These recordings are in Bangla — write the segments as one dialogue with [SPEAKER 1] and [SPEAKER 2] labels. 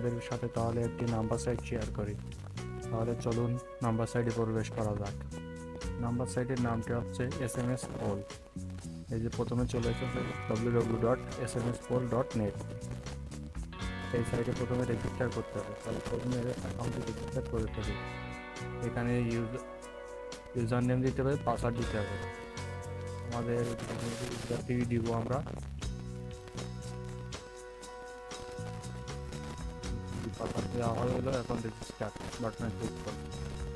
[SPEAKER 1] আপনাদের সাথে তাহলে একটি নাম্বার সাইট শেয়ার করি। তাহলে চলুন নাম্বার সাইটে প্রবেশ করা যাক। নাম্বার সাইটের নামটি হচ্ছে SMS পোল। এই যে প্রথমে চলে এসেছে www.smspol.net। এই সাইটে প্রথমে রেজিস্টার করতে হবে, তাহলে প্রথমে অ্যাকাউন্টে রেজিস্টার করে ফেলি। এখানে ইউজার নেম দিতে হবে, পাসওয়ার্ড দিতে হবে। আমাদের ইউজারটি দিব আমরা। পাসওয়ার্ড দেওয়া হয়ে গেলো, এখন রেজিস্টার বাটনে ক্লিক করুন।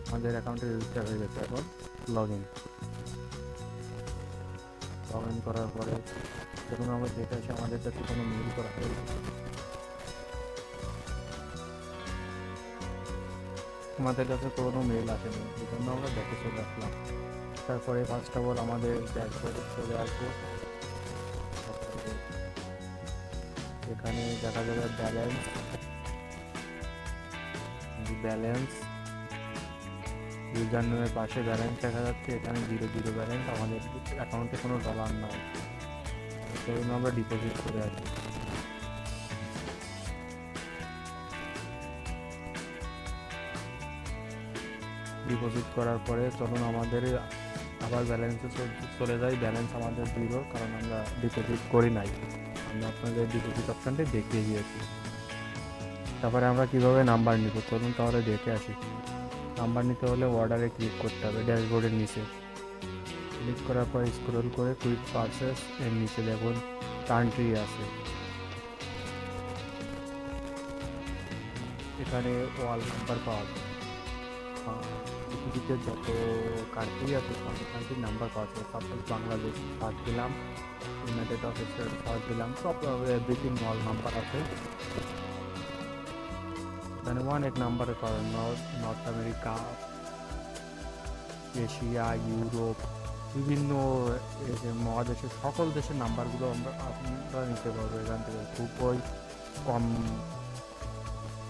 [SPEAKER 1] আমাদের অ্যাকাউন্টে রেজিস্টার হয়ে গেছে, এখন লগ ইন করার পরে যখন আমরা দেখে আসি আমাদের কাছে কোনো মেল করা হয়েছে, আমাদের কাছে কোনো মেল আসেনি, এই জন্য আমরা দেখে চলে আসলাম। তারপরে ফার্স্ট অফ অল আমাদের ড্যাশবোর্ডে চলে আসবো। এখানে দেখা যাবে ব্যালেন্স ইউজার নেমের পাশে ব্যালেন্স দেখা যাচ্ছে, এখানে 0 ব্যালেন্স, আমাদের অ্যাকাউন্টে কোনো ডলার নাই। চলুন আমরা ডিপোজিট করে আসি। ডিপোজিট করার পরে চলুন আমাদের আবার ব্যালেন্সে চলে যাই। ব্যালেন্স আমাদের 0, কারণ আমরা ডিপোজিট করি নাই। আমরা আপনাদের ডিপোজিট অপশানটি দেখিয়ে দিয়েছি। তারপরে আমরা কিভাবে নাম্বার নিব চলুন তাহলে দেখে আসি। নাম্বার নিতে হলে অর্ডারে ক্লিক করতে হবে, ড্যাশবোর্ডের নিচে ক্লিক করার পরে স্ক্রল করে কুইক পারচেস এর নিচে দেখুন কান্ট্রি আছে, এখানে ওয়াল নাম্বার পাওয়া যায়। পৃথিবীতে যত কান্ট্রি আছে সব কান্ট্রির নাম্বার পাওয়া যায়। সাপোজ বাংলাদেশ সার্চ দিলাম, ইউনাইটেড স্টেট সার্চ দিলাম, সব এভরিথিং ওয়াল নাম্বার আছে। এখানে অনেক নাম্বারে পাবেন, নর্থ আমেরিকা, এশিয়া, ইউরোপ, বিভিন্ন মহাদেশের সকল দেশের নাম্বারগুলো আমরা নিতে পারবো এখান থেকে খুবই কম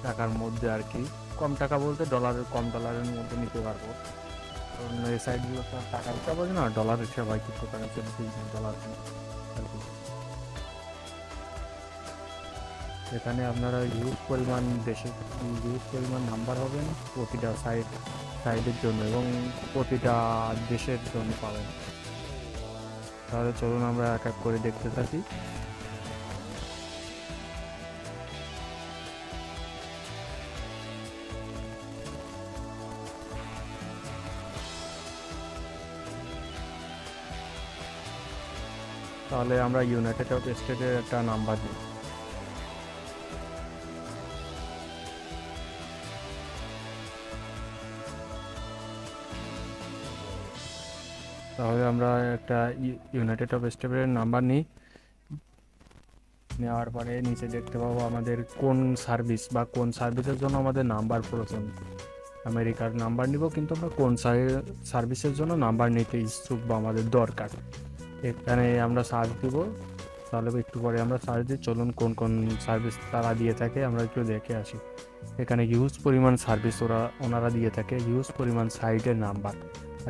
[SPEAKER 1] টাকার মধ্যে আর কি। কম টাকা বলতে কম ডলারের মধ্যে নিতে পারবো, কারণ এই সাইটগুলো তো টাকা দিতে পারবে না, ডলার হিসেবে হয় কিছু টাকা ডলার আর কি। এখানে আপনারা ইউজ পরিমাণ নাম্বার হবেন প্রতিটা সাইডের জন্য এবং প্রতিটা দেশের জন্য পাবেন। তাহলে চলুন আমরা এক এক করে দেখতে থাকি। তাহলে আমরা ইউনাইটেড স্টেটের একটা নাম্বার দিই। তাহলে আমরা একটা ইউনাইটেড স্টেটের নাম্বার নিই। নেওয়ার পরে নিচে দেখতে পাবো আমাদের কোন সার্ভিস বা কোন সার্ভিসের জন্য আমাদের নাম্বার প্রয়োজন। আমেরিকার নাম্বার নিব, কিন্তু আমরা কোন সার্ভিসের জন্য নাম্বার নিতে ইচ্ছুক বা আমাদের দরকার, এখানে আমরা সার্চ দিব। তাহলে একটু পরে আমরা সার্চ দিই। চলুন কোন কোন সার্ভিস তারা দিয়ে থাকে আমরা একটু দেখে আসি। এখানে হিউজ পরিমাণ সার্ভিস ওনারা দিয়ে থাকে, হিউজ পরিমাণ সাইটের নাম্বার।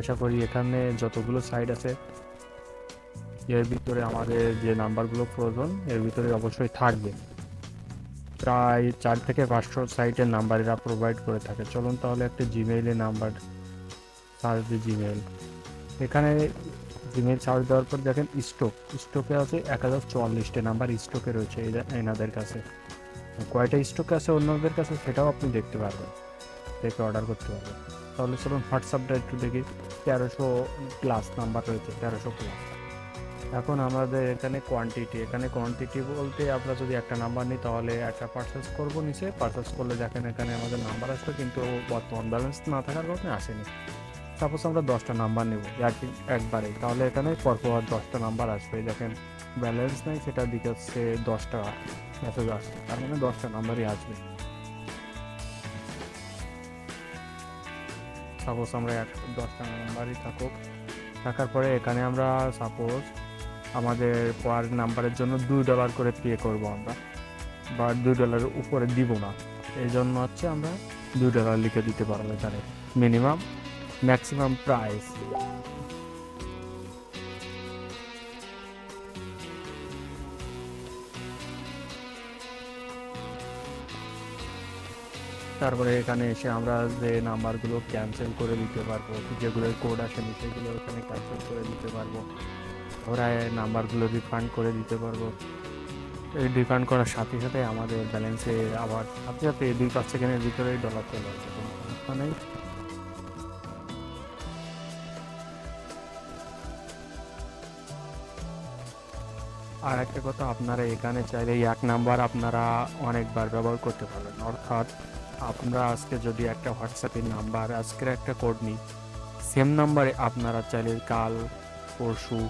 [SPEAKER 1] আশা করি এখানে যতগুলো সাইট আছে এর ভিতরে আমাদের যে নাম্বারগুলো প্রয়োজন এর ভিতরে অবশ্যই থাকবে। প্রায় 4 থেকে 500 সাইটের নাম্বার এরা প্রোভাইড করে থাকে। চলুন তাহলে একটা জিমেইলের নাম্বার সার্চ দিই। জিমেইল, এখানে জিমেইল সার্চ দেওয়ার পর দেখেন স্টকে আছে 1044টা নাম্বার স্টকে রয়েছে এনাদের কাছে। কয়টা স্টকে আছে অন্যদের কাছে সেটাও আপনি দেখতে পারবেন, দেখে অর্ডার করতে পারবেন। তাহলে চলুন হোয়াটসঅ্যাপটা একটু দেখি। 1300 প্লাস নাম্বার রয়েছে, 1300 প্লাস। এখন আমাদের এখানে কোয়ান্টিটি বলতে আমরা যদি একটা নাম্বার নিই তাহলে একটা পারচেস করবো, নিচে পারচেস করলে দেখেন এখানে আমাদের নাম্বার আসবে, কিন্তু বর্তমান ব্যালেন্স না থাকার কারণে আসেনি। সাপোজ আমরা 10টা নাম্বার নেব একবারে, তাহলে এখানে পরপর 10টা নাম্বার আসবে। দেখেন ব্যালেন্স নেই, সেটার দিকে হচ্ছে 10টা মেসেজ আসবে, তার মানে 10টা নাম্বারই আসবে। সাপোজ আমরা 10টা নাম্বারই থাকার পরে এখানে আমরা সাপোজ আমাদের পার নাম্বারের জন্য $2 করে পে করবো আমরা, বা $2 উপরে দিব না। এই জন্য হচ্ছে আমরা $2 লিখে দিতে পারবো এখানে ম্যাক্সিমাম প্রাইস। তারপরে এখানে এসে আমরা যে নাম্বারগুলো ক্যান্সেল করে দিতে পারবো, যেগুলোর কোড আসেনি সেগুলো এখানে ক্যান্সেল করে দিতে পারবো। ওরা নাম্বারগুলো রিফান্ড করে দিতে পারবো। এই রিফান্ড করার সাথে সাথে আমাদের ব্যালেন্সে আবার সাথে সাথে 2-5 সেকেন্ডের ভিতরেই ডলার চলে আসে, কোনো সমস্যা নেই। আর একটা কথা, আপনারা এখানে চাইলে এই এক নাম্বার আপনারা অনেকবার ব্যবহার করতে পারবেন। অর্থাৎ আমরা আজকে যদি একটা হোয়াটসঅ্যাপের নাম্বার, আজকের একটা কোড নিই, সেম নাম্বারে আপনারা চাইলে কাল, পরশু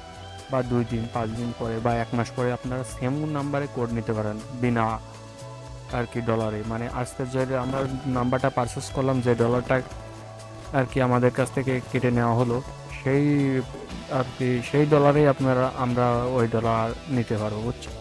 [SPEAKER 1] বা 2 দিন 5 দিন পরে বা 1 মাস পরে আপনারা সেম নাম্বারে কোড নিতে পারেন বিনা আর কি ডলারে। মানে আজকে যে আমরা নাম্বারটা পারচেস করলাম, যে ডলারটা আর কি আমাদের কাছ থেকে কেটে নেওয়া হলো, সেই আর কি সেই ডলারেই আমরা ওই ডলার নিতে পারবো, বুঝছেন?